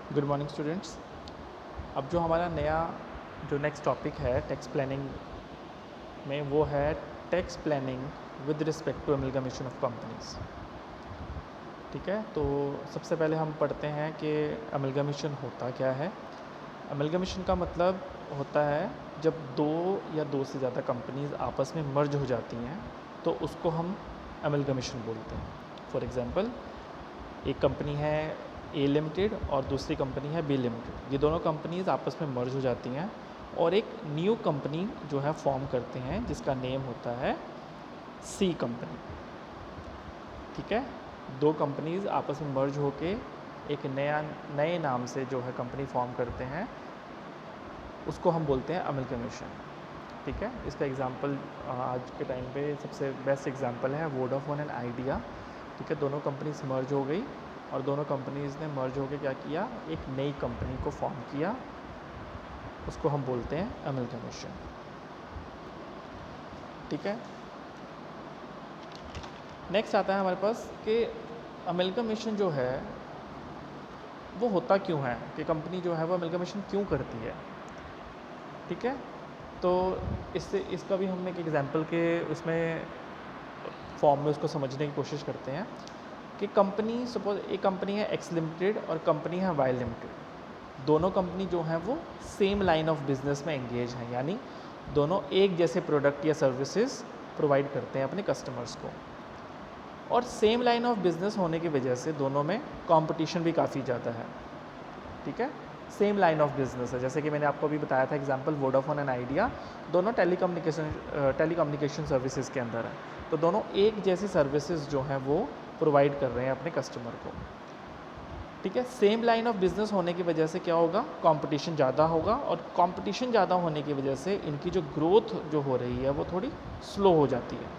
Good morning students. अब जो हमारा नया जो नेक्स्ट टॉपिक है टैक्स प्लानिंग में, वो है tax planning with respect to amalgamation of companies. ठीक है, तो सबसे पहले हम पढ़ते हैं कि अमलगमेशन होता क्या है। अमलगमेशन का मतलब होता है जब दो या दो से ज़्यादा कंपनीज आपस में मर्ज हो जाती हैं तो उसको हम अमलगमेशन बोलते हैं। फॉर एग्ज़ाम्पल, एक कंपनी है ए लिमिटेड और दूसरी कंपनी है बी लिमिटेड। ये दोनों कंपनीज आपस में मर्ज हो जाती हैं और एक न्यू कंपनी जो है फॉर्म करते हैं जिसका नेम होता है सी कंपनी। ठीक है, दो कंपनीज आपस में मर्ज होके एक नए नाम से जो है कंपनी फॉर्म करते हैं, उसको हम बोलते हैं अमलगमेशन। ठीक है, इसका एग्जांपल आज के टाइम पे सबसे बेस्ट एग्जांपल है वोडाफोन एंड आइडिया। ठीक है, दोनों कंपनीज मर्ज हो गई और दोनों कंपनीज ने मर्ज होकर क्या किया, एक नई कंपनी को फॉर्म किया, उसको हम बोलते हैं अमलगमेशन। ठीक है, नेक्स्ट आता है हमारे पास कि अमलगमेशन जो है वो होता क्यों है, कि कंपनी जो है वो अमलगमेशन क्यों करती है। ठीक है, तो इसका भी हम एक एग्जांपल के उसमें फॉर्म में उसको समझने की कोशिश करते हैं कि कंपनी, सपोज एक कंपनी है एक्स लिमिटेड और कंपनी है वाई लिमिटेड। दोनों कंपनी जो हैं वो सेम लाइन ऑफ बिजनेस में एंगेज हैं, यानी दोनों एक जैसे प्रोडक्ट या सर्विसेज प्रोवाइड करते हैं अपने कस्टमर्स को। और सेम लाइन ऑफ बिजनेस होने की वजह से दोनों में कंपटीशन भी काफ़ी ज़्यादा है। ठीक है, सेम लाइन ऑफ बिजनेस है, जैसे कि मैंने आपको अभी बताया था एग्जांपल वोडाफोन एंड आइडिया, दोनों टेलीकम्युनिकेशन सर्विसेज के अंदर है। तो दोनों एक जैसी सर्विसेज जो हैं वो प्रोवाइड कर रहे हैं अपने कस्टमर को। ठीक है, सेम लाइन ऑफ बिजनेस होने की वजह से क्या होगा, कंपटीशन ज़्यादा होगा और कंपटीशन ज़्यादा होने की वजह से इनकी जो ग्रोथ जो हो रही है वो थोड़ी स्लो हो जाती है।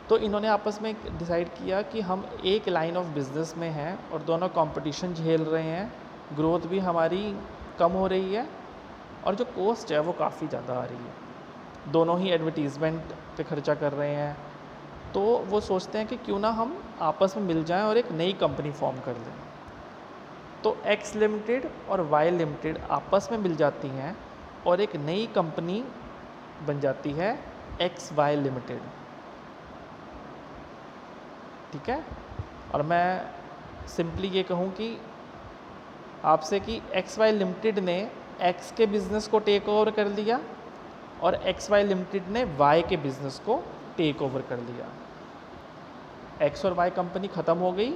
तो इन्होंने आपस में डिसाइड किया कि हम एक लाइन ऑफ बिजनेस में हैं और दोनों कंपटीशन झेल रहे हैं, ग्रोथ भी हमारी कम हो रही है और जो कॉस्ट है वो काफ़ी ज़्यादा आ रही है। दोनों ही एडवर्टीज़मेंट पे खर्चा कर रहे हैं, तो वो सोचते हैं कि क्यों ना हम आपस में मिल जाएं और एक नई कंपनी फॉर्म कर लें। तो एक्स लिमिटेड और वाई लिमिटेड आपस में मिल जाती हैं और एक नई कंपनी बन जाती है एक्स वाई लिमिटेड। ठीक है, और मैं सिंपली ये कहूँ कि आपसे कि एक्स वाई लिमिटेड ने एक्स के बिज़नेस को टेक ओवर कर लिया और एक्स वाई लिमिटेड ने वाई के बिज़नेस को टेक ओवर कर लिया। एक्स और वाई कंपनी ख़त्म हो गई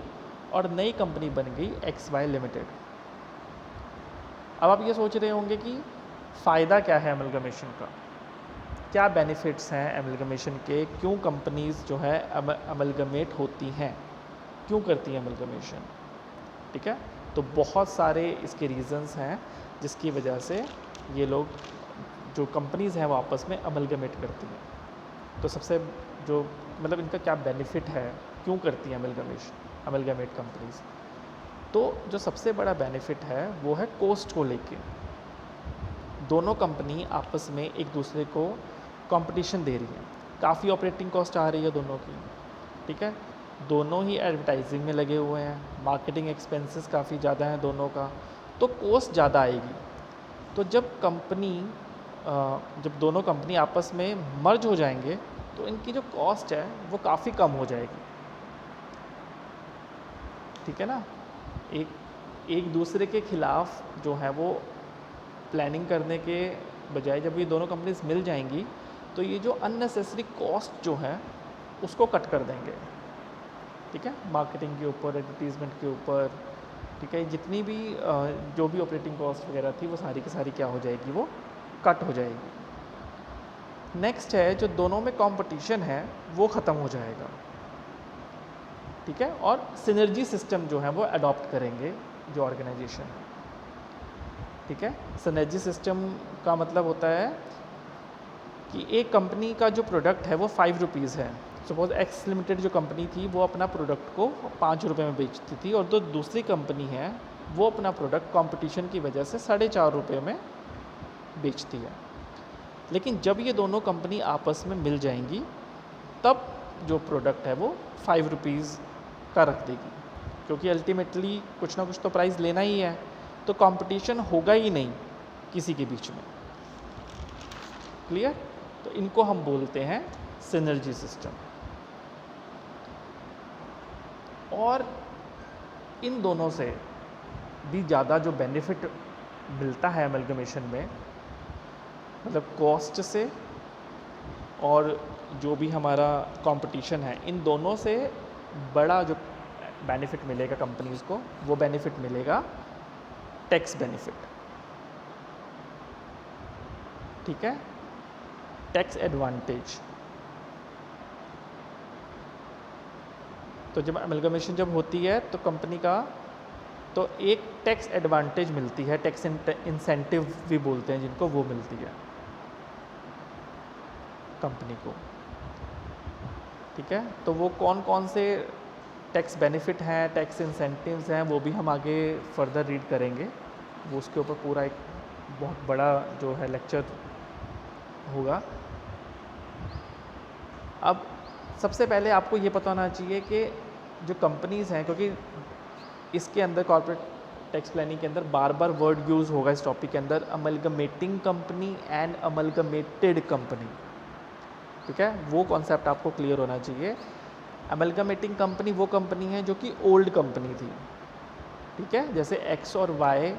और नई कंपनी बन गई एक्स वाई लिमिटेड। अब आप ये सोच रहे होंगे कि फ़ायदा क्या है अमलगमेशन का, क्या बेनिफिट्स हैं अमलगमेशन के, क्यों कंपनीज़ जो है अमलगमेट होती हैं, क्यों करती हैं अमलगमेशन। ठीक है, तो बहुत सारे इसके रीज़न्स हैं जिसकी वजह से ये लोग जो कंपनीज़ हैं वो आपस में अमलगमेट करती हैं। तो सबसे जो मतलब इनका क्या बेनिफिट है, क्यों करती हैं अमलगमेट कंपनीज़, तो जो सबसे बड़ा बेनिफिट है वो है कॉस्ट को लेके। दोनों कंपनी आपस में एक दूसरे को कंपटीशन दे रही है, काफ़ी ऑपरेटिंग कॉस्ट आ रही है दोनों की। ठीक है, दोनों ही एडवर्टाइजिंग में लगे हुए हैं, मार्केटिंग एक्सपेंसेस काफ़ी ज़्यादा हैं दोनों का, तो कॉस्ट ज़्यादा आएगी। तो जब दोनों कंपनी आपस में मर्ज हो जाएंगे तो इनकी जो कॉस्ट है वो काफ़ी कम हो जाएगी। ठीक है ना, एक दूसरे के ख़िलाफ़ जो है वो प्लानिंग करने के बजाय जब ये दोनों कंपनीज मिल जाएंगी तो ये जो अननेसेसरी कॉस्ट जो है उसको कट कर देंगे। ठीक है, मार्केटिंग के ऊपर, एडवर्टीज़मेंट के ऊपर। ठीक है, जितनी भी जो भी ऑपरेटिंग कॉस्ट वगैरह थी वो सारी की सारी क्या हो जाएगी, वो कट हो जाएगी। नेक्स्ट है जो दोनों में कंपटीशन है वो ख़त्म हो जाएगा। ठीक है, और सिनर्जी सिस्टम जो है वो अडॉप्ट करेंगे जो ऑर्गेनाइजेशन है। ठीक है, सिनर्जी सिस्टम का मतलब होता है कि एक कंपनी का जो प्रोडक्ट है वो 5 रुपीज़ है। सपोज़ एक्स लिमिटेड जो कंपनी थी वो अपना प्रोडक्ट को 5 रुपये में बेचती थी और जो दूसरी कंपनी है वो अपना प्रोडक्ट कंपटीशन की वजह से 4.5 रुपये में बेचती है। लेकिन जब ये दोनों कंपनी आपस में मिल जाएंगी तब जो प्रोडक्ट है वो 5 रुपीज़ का रख देगी। क्योंकि अल्टीमेटली कुछ ना कुछ तो प्राइस लेना ही है, तो कंपटीशन होगा ही नहीं किसी के बीच में। क्लियर? तो इनको हम बोलते हैं सिनर्जी सिस्टम। और इन दोनों से भी ज़्यादा जो बेनिफिट मिलता है अमलगमेशन में, मतलब कॉस्ट से और जो भी हमारा कंपटीशन है, इन दोनों से बड़ा जो बेनिफिट मिलेगा कंपनीज़ को, वो बेनिफिट मिलेगा टैक्स बेनिफिट। ठीक है, टैक्स एडवांटेज। तो जब अमलगमेशन जब होती है तो कंपनी का तो एक टैक्स एडवांटेज मिलती है, टैक्स इंसेंटिव भी बोलते हैं जिनको, वो मिलती है कंपनी को। ठीक है, तो वो कौन कौन से टैक्स बेनिफिट हैं, टैक्स इंसेंटिव्स हैं, वो भी हम आगे फर्दर रीड करेंगे। वो उसके ऊपर पूरा एक बहुत बड़ा जो है लेक्चर होगा। अब सबसे पहले आपको ये पता होना चाहिए कि जो कंपनीज़ हैं, क्योंकि इसके अंदर कॉर्पोरेट टैक्स प्लानिंग के अंदर बार बार वर्ड यूज़ होगा इस टॉपिक के अंदर, amalgamating company and amalgamated company. ठीक है, वो कॉन्सेप्ट आपको क्लियर होना चाहिए। अमलगमेटिंग कंपनी वो कंपनी है जो कि ओल्ड कंपनी थी। ठीक है, जैसे एक्स और वाई,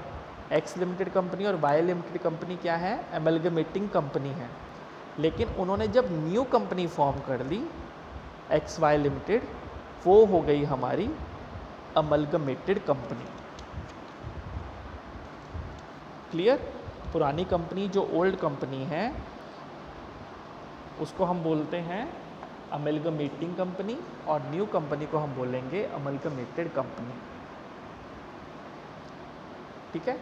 एक्स लिमिटेड कंपनी और वाई लिमिटेड कंपनी क्या है, अमलगमेटिंग कंपनी है। लेकिन उन्होंने जब न्यू कंपनी फॉर्म कर ली एक्स वाई लिमिटेड, वो हो गई हमारी अमलगमेटेड कंपनी। क्लियर? पुरानी कंपनी जो ओल्ड कंपनी है उसको हम बोलते हैं अमलगमेटिंग कंपनी, और न्यू कंपनी को हम बोलेंगे अमलगमेटेड कंपनी। ठीक है,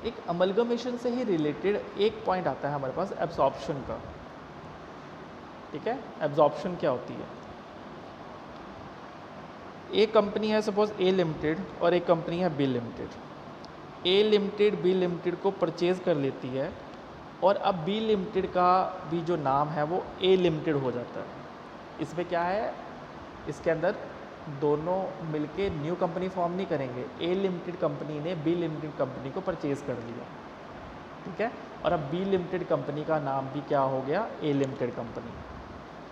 एक अमलगमेशन से ही रिलेटेड एक पॉइंट आता है हमारे पास, एब्जॉर्प्शन का। ठीक है, एब्जॉर्प्शन क्या होती है? एक कंपनी है सपोज ए लिमिटेड और एक कंपनी है बी लिमिटेड। ए लिमिटेड बी लिमिटेड को परचेज़ कर लेती है और अब बी लिमिटेड का भी जो नाम है वो ए लिमिटेड हो जाता है। इसमें क्या है, इसके अंदर दोनों मिलके न्यू कंपनी फॉर्म नहीं करेंगे, ए लिमिटेड कंपनी ने बी लिमिटेड कंपनी को परचेज़ कर लिया। ठीक है, और अब बी लिमिटेड कंपनी का नाम भी क्या हो गया, ए लिमिटेड कंपनी।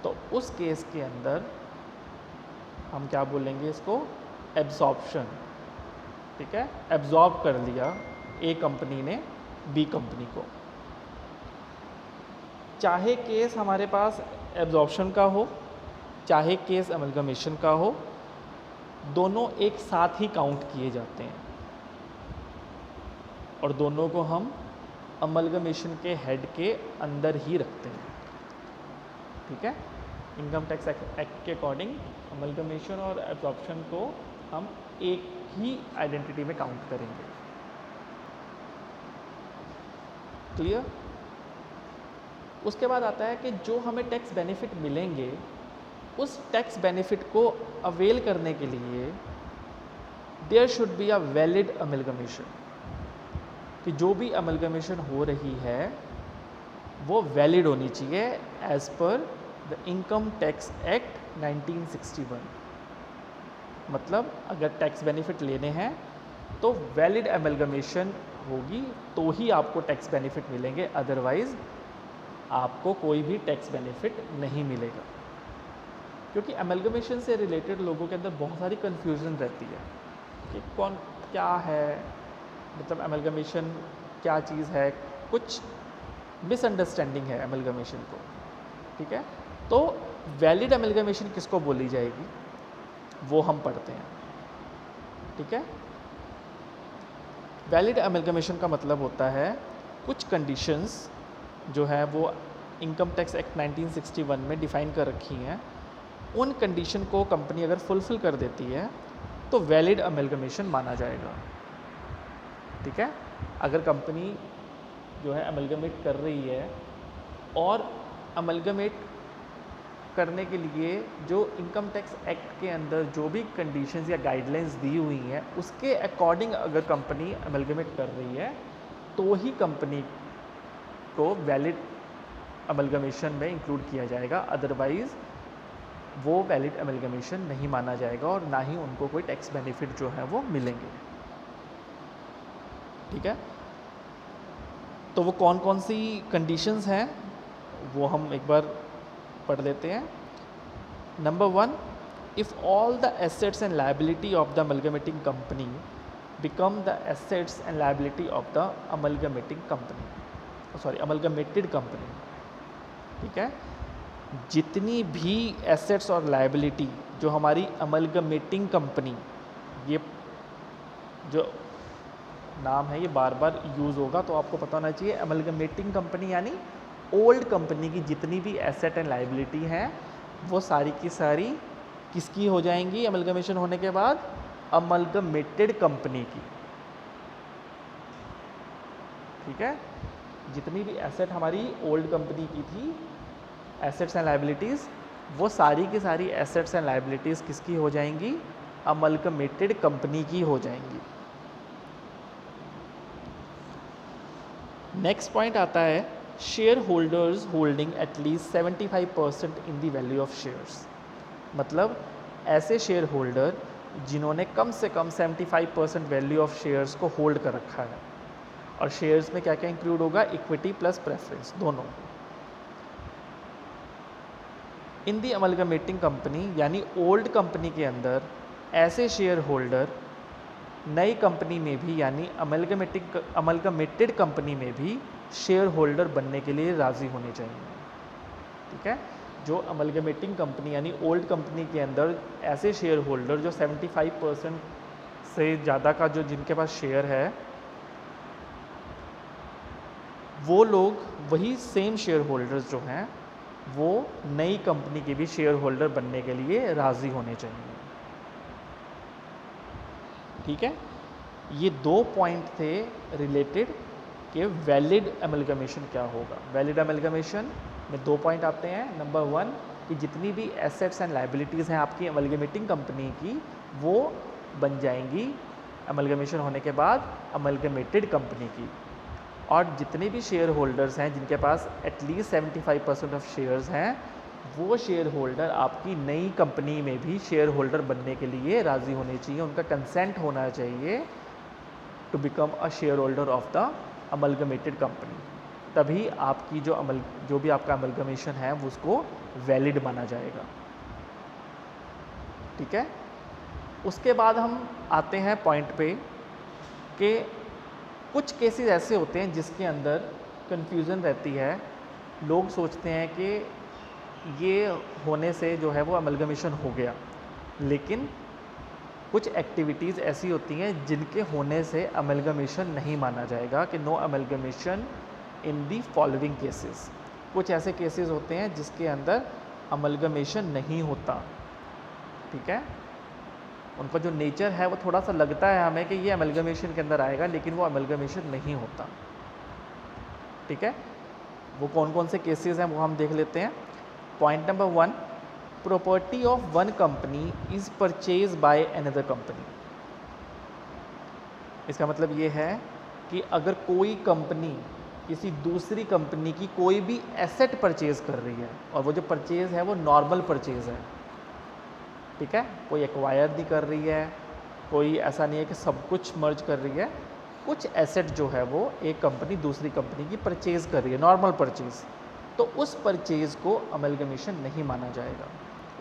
तो उस केस के अंदर हम क्या बोलेंगे इसको, एब्जॉर्प्शन। ठीक है, एब्जॉर्ब कर लिया ए कंपनी ने बी कंपनी को। चाहे केस हमारे पास एब्जॉर्प्शन का हो, चाहे केस अमलगमेशन का हो, दोनों एक साथ ही काउंट किए जाते हैं और दोनों को हम अमलगमेशन के हेड के अंदर ही रखते हैं। ठीक है, इनकम टैक्स एक्ट के अकॉर्डिंग अमलगमेशन और एब्जॉर्प्शन को हम एक ही आइडेंटिटी में काउंट करेंगे। क्लियर? उसके बाद आता है कि जो हमें टैक्स बेनिफिट मिलेंगे, उस टैक्स बेनिफिट को अवेल करने के लिए there should be a valid amalgamation, कि जो भी अमलगमेशन हो रही है वो वैलिड होनी चाहिए as per the income tax act 1961। मतलब अगर टैक्स बेनिफिट लेने हैं तो वैलिड अमलगमेशन होगी तो ही आपको टैक्स बेनिफिट मिलेंगे, अदरवाइज आपको कोई भी टैक्स बेनिफिट नहीं मिलेगा। क्योंकि अमलगमेशन से रिलेटेड लोगों के अंदर बहुत सारी कन्फ्यूज़न रहती है कि कौन क्या है, मतलब अमलगमेशन क्या चीज़ है, कुछ मिसअंडरस्टैंडिंग है अमलगमेशन को। ठीक है, तो वैलिड अमलगमेशन किसको बोली जाएगी वो हम पढ़ते हैं। ठीक है, वैलिड अमलगमेशन का मतलब होता है कुछ कंडीशंस जो है वो इनकम टैक्स एक्ट 1961 में डिफ़ाइन कर रखी हैं, उन कंडीशन को कंपनी अगर फुलफ़िल कर देती है तो वैलिड अमलगमेशन माना जाएगा। ठीक है, अगर कंपनी जो है अमलगमेट कर रही है और अमलगमेट करने के लिए जो इनकम टैक्स एक्ट के अंदर जो भी कंडीशंस या गाइडलाइंस दी हुई हैं उसके अकॉर्डिंग अगर कंपनी अमलगमेट कर रही है तो ही कंपनी को वैलिड अमलगमेशन में इंक्लूड किया जाएगा, अदरवाइज़ वो वैलिड अमेलगमेशन नहीं माना जाएगा और ना ही उनको कोई टैक्स बेनिफिट जो है वो मिलेंगे। ठीक है, तो वो कौन कौन सी कंडीशंस हैं वो हम एक बार पढ़ लेते हैं। Number 1, if all the assets and liability of the amalgamating company become the assets and liability of the amalgamating company, amalgamated company। ठीक है, जितनी भी एसेट्स और लाइबिलिटी जो हमारी अमलगमेटिंग कंपनी, ये जो नाम है ये बार बार यूज़ होगा तो आपको पता होना चाहिए, अमलगमेटिंग कंपनी यानी ओल्ड कंपनी की जितनी भी एसेट एंड लाइबिलिटी हैं वो सारी की सारी किसकी हो जाएंगी अमलगमेशन होने के बाद? अमलगमेटेड कंपनी की। ठीक है, जितनी भी एसेट हमारी ओल्ड कंपनी की थी, एसेट्स एंड लाइबिलिटीज़, वो सारी की सारी एसेट्स एंड लाइबिलिटीज़ किसकी हो जाएंगी? अमलगमेटेड कंपनी की हो जाएंगी। नेक्स्ट पॉइंट आता है share holders holding at least 75% in the value of shares. मतलब ऐसे शेयर होल्डर जिन्होंने कम से कम 75% वैल्यू ऑफ शेयर्स को होल्ड कर रखा है। और शेयर्स में क्या क्या इंक्लूड होगा? इक्विटी प्लस प्रेफरेंस दोनों। इन दी अमलगमेटिंग कंपनी यानी ओल्ड कंपनी के अंदर ऐसे शेयर होल्डर नई कंपनी में भी यानी अमलगमेटेड कंपनी में भी शेयर होल्डर बनने के लिए राज़ी होने चाहिए। ठीक है, जो अमलगमेटिंग कंपनी यानी ओल्ड कंपनी के अंदर ऐसे शेयर होल्डर जो 75% से ज़्यादा का जो जिनके पास शेयर है, वो लोग वही सेम शेयर होल्डर्स जो हैं वो नई कंपनी के भी शेयर होल्डर बनने के लिए राज़ी होने चाहिए। ठीक है, ये 2 पॉइंट थे रिलेटेड कि वैलिड अमलगमेशन क्या होगा। वैलिड अमलगमेशन में 2 पॉइंट आते हैं। नंबर 1 कि जितनी भी एसेट्स एंड लाइबिलिटीज़ हैं आपकी अमलगमेटिंग कंपनी की, वो बन जाएंगी अमलगमेशन होने के बाद अमलगमेटेड कंपनी की। और जितने भी शेयर होल्डर्स हैं जिनके पास एटलीस्ट 75% ऑफ शेयर्स हैं, वो शेयर होल्डर आपकी नई कंपनी में भी शेयर होल्डर बनने के लिए राज़ी होने चाहिए, उनका कंसेंट होना चाहिए to become a shareholder of the amalgamated company. तभी आपकी जो भी आपका अमलगमेशन है वो उसको वैलिड माना जाएगा। ठीक है, उसके बाद हम आते हैं पॉइंट पे कि कुछ केसेस ऐसे होते हैं जिसके अंदर कन्फ्यूज़न रहती है। लोग सोचते हैं कि ये होने से जो है वो अमलगमेशन हो गया, लेकिन कुछ एक्टिविटीज़ ऐसी होती हैं जिनके होने से अमलगमेशन नहीं माना जाएगा कि no amalgamation in the following cases. कुछ ऐसे केसेस होते हैं जिसके अंदर अमलगमेशन नहीं होता। ठीक है, उनका जो नेचर है वो थोड़ा सा लगता है हमें कि ये अमलगमेशन के अंदर आएगा, लेकिन वो अमलगमेशन नहीं होता। ठीक है, वो कौन कौन से केसेस हैं वो हम देख लेते हैं। Point number 1, property of one company is purchase by another company. इसका मतलब ये है कि अगर कोई कंपनी किसी दूसरी कंपनी की कोई भी एसेट परचेज़ कर रही है, और वो जो परचेज़ है वो नॉर्मल परचेज़ है। ठीक है, कोई एक्वायर नहीं कर रही है, कोई ऐसा नहीं है कि सब कुछ मर्ज कर रही है। कुछ एसेट जो है वो एक कंपनी दूसरी कंपनी की परचेज़ कर रही है, नॉर्मल परचेज़, तो उस परचेज़ को अमलगमेशन नहीं माना जाएगा।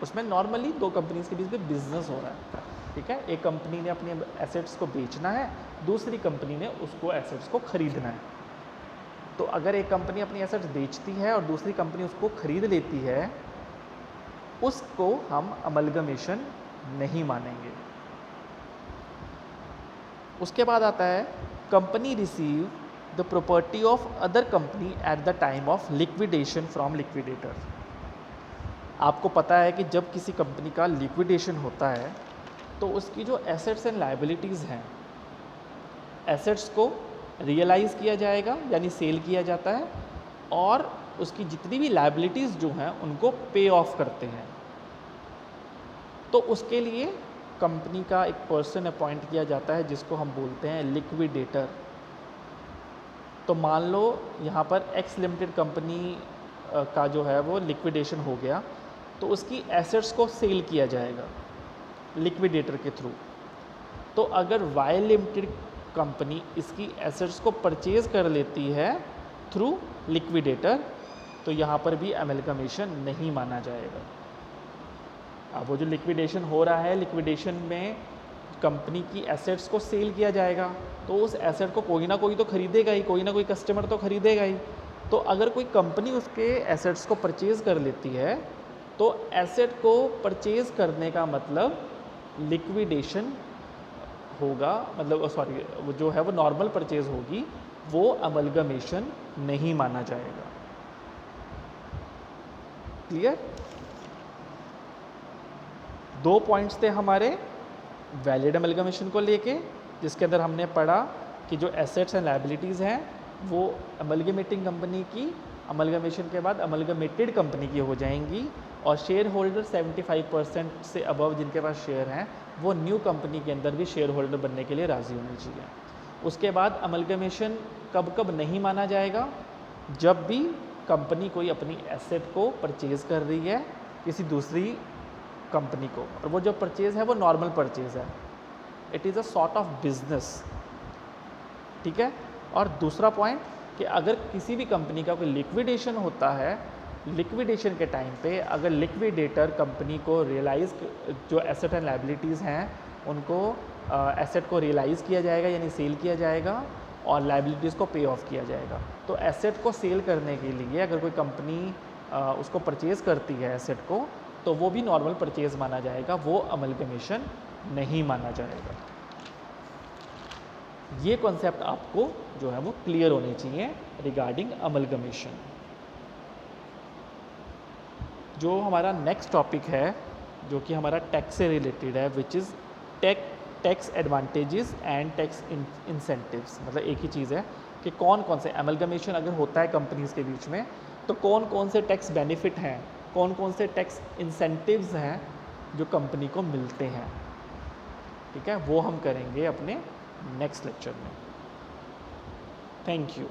उसमें नॉर्मली 2 कंपनीज़ के बीच में बिजनेस हो रहा है। ठीक है, एक कंपनी ने अपने एसेट्स को बेचना है, दूसरी कंपनी ने उसको एसेट्स को ख़रीदना है। तो अगर एक कंपनी अपनी एसेट्स बेचती है और दूसरी कंपनी उसको ख़रीद लेती है, उसको हम अमलगमेशन नहीं मानेंगे। उसके बाद आता है company receive the property of other company at the time of liquidation from liquidator. आपको पता है कि जब किसी कंपनी का लिक्विडेशन होता है तो उसकी जो एसेट्स एंड लायबिलिटीज़ हैं, एसेट्स को रियलाइज़ किया जाएगा यानी सेल किया जाता है, और उसकी जितनी भी लायबिलिटीज़ जो हैं उनको पे ऑफ करते हैं। तो उसके लिए कंपनी का एक पर्सन अपॉइंट किया जाता है जिसको हम बोलते हैं लिक्विडेटर। तो मान लो यहाँ पर एक्स लिमिटेड कंपनी का जो है वो लिक्विडेशन हो गया, तो उसकी एसेट्स को सेल किया जाएगा लिक्विडेटर के थ्रू। तो अगर वाई लिमिटेड कंपनी इसकी एसेट्स को परचेज कर लेती है थ्रू लिक्विडेटर, तो यहाँ पर भी अमेलगमेशन नहीं माना जाएगा। अब वो जो लिक्विडेशन हो रहा है, लिक्विडेशन में कंपनी की एसेट्स को सेल किया जाएगा, तो उस एसेट को कोई ना कोई तो खरीदेगा ही, कोई ना कोई कस्टमर तो खरीदेगा ही। तो अगर कोई कंपनी उसके एसेट्स को परचेज़ कर लेती है, तो एसेट को परचेज़ करने का मतलब लिक्विडेशन होगा, मतलब सॉरी, वो जो है वो नॉर्मल परचेज़ होगी, वो अमलगमेशन नहीं माना जाएगा। क्लियर? 2 पॉइंट्स थे हमारे वैलिड अमलगमेशन को लेके, जिसके अंदर हमने पढ़ा कि जो एसेट्स एंड लायबिलिटीज़ हैं वो अमलगमेटिंग कंपनी की अमलगमेशन के बाद अमलगमेटेड कंपनी की हो जाएंगी, और शेयर होल्डर 75% से अबव जिनके पास शेयर हैं वो न्यू कंपनी के अंदर भी शेयर होल्डर बनने के लिए राज़ी होने चाहिए। उसके बाद अमलगमेशन कब कब नहीं माना जाएगा? जब भी कंपनी कोई अपनी एसेट को परचेज़ कर रही है किसी दूसरी कंपनी को, और वो जो परचेज़ है वो नॉर्मल परचेज़ है, it is a sort of business. ठीक है। और दूसरा पॉइंट कि अगर किसी भी कंपनी का कोई लिक्विडेशन होता है, लिक्विडेशन के टाइम पे अगर लिक्विडेटर कंपनी को रियलाइज़, जो एसेट एंड लायबिलिटीज़ हैं उनको एसेट को रियलाइज़ किया जाएगा यानी सेल किया जाएगा, और लायबिलिटीज़ को पे ऑफ किया जाएगा। तो एसेट को सेल करने के लिए अगर कोई कंपनी उसको परचेज़ करती है एसेट को, तो वो भी नॉर्मल परचेज़ माना जाएगा, वो अमलगमेशन नहीं माना जाएगा। ये कॉन्सेप्ट आपको जो है वो क्लियर होने चाहिए रिगार्डिंग अमलगमेशन। जो हमारा नेक्स्ट टॉपिक है, जो कि हमारा टैक्स से रिलेटेड है, which is tax advantages and tax incentives. मतलब एक ही चीज़ है कि कौन कौन से अमलगमेशन अगर होता है कंपनीज़ के बीच में, तो कौन कौन से टैक्स बेनिफिट हैं, कौन कौन से टैक्स इंसेंटिव्स हैं जो कंपनी को मिलते हैं। ठीक है, वो हम करेंगे अपने नेक्स्ट लेक्चर में। Thank you.